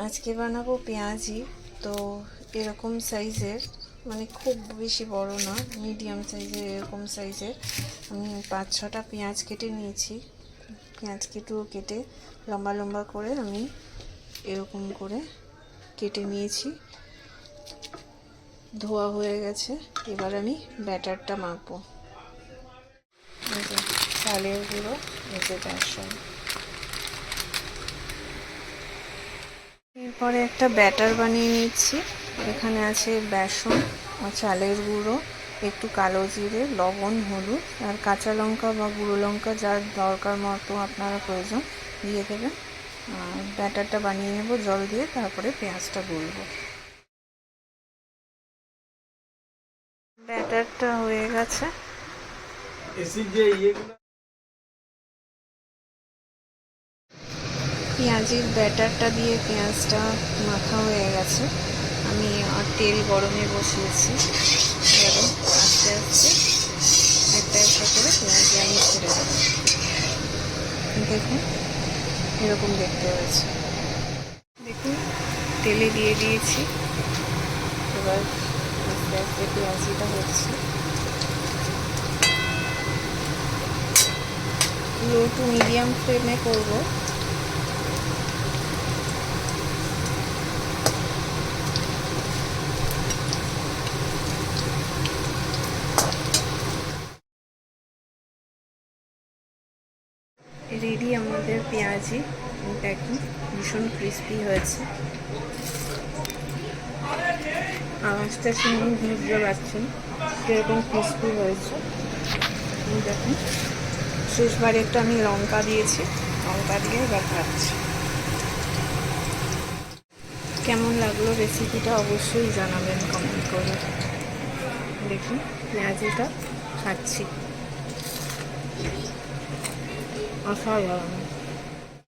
আজকে বানাবো পেঁয়াজি। তো এরকম সাইজের, মানে খুব বেশি বড় না, মিডিয়াম সাইজের, এরকম সাইজের আমি 5-6টা পেঁয়াজ কেটে নিয়েছি। পেঁয়াজ কেটে লম্বা লম্বা করে আমি এরকম করে কেটে নিয়েছি। ধোয়া হয়ে গেছে। এবার আমি ব্যাটারটা মাখবো। এই যে চালের গুঁড়ো, এই যে বেসন। এরপরে একটা ব্যাটার বানিয়ে নিচ্ছি। এখানে আছে বেসন আর চালের গুঁড়ো, একটু কালো জিরে, লবণ, হলুদ আর কাঁচা লঙ্কা বা গুঁড়ো লঙ্কা, যার দরকার মতো আপনারা প্রয়োজন দিয়ে দেবেন। আর ব্যাটারটা বানিয়ে নেব জল দিয়ে, তারপরে পেঁয়াজটা গুলবো। ব্যাটারটা হয়ে গেছে। পেঁয়াজের ব্যাটারটা দিয়ে পেঁয়াজটা মাখা হয়ে গেছে। আমি তেল গরমে বসিয়েছি। এবারে আস্তে আস্তে একটা একটা করে পেঁয়াজ আমি ছেড়ে দেবো। দেখুন এরকম দেখতে হয়েছে। দেখুন তেলে দিয়ে দিয়েছি। এবার আস্তে আস্তে পেঁয়াজিটা হচ্ছে। লো টু মিডিয়াম ফ্লেমে করবো। রেডি আমাদের পেঁয়াজি। দেখুন ভীষণ ক্রিস্পি হয়েছে। আওয়াজটা শুনে বুঝতে পারছেন কীরকম ক্রিস্পি হয়েছে। দেখুন শেষবারে একটু আমি লঙ্কা দিয়েছি, লঙ্কা দিয়ে এবার খাচ্ছি। কেমন লাগলো রেসিপিটা অবশ্যই জানাবেন কমেন্ট করে। দেখুন পেঁয়াজিটা খাচ্ছি, অসাধারণ।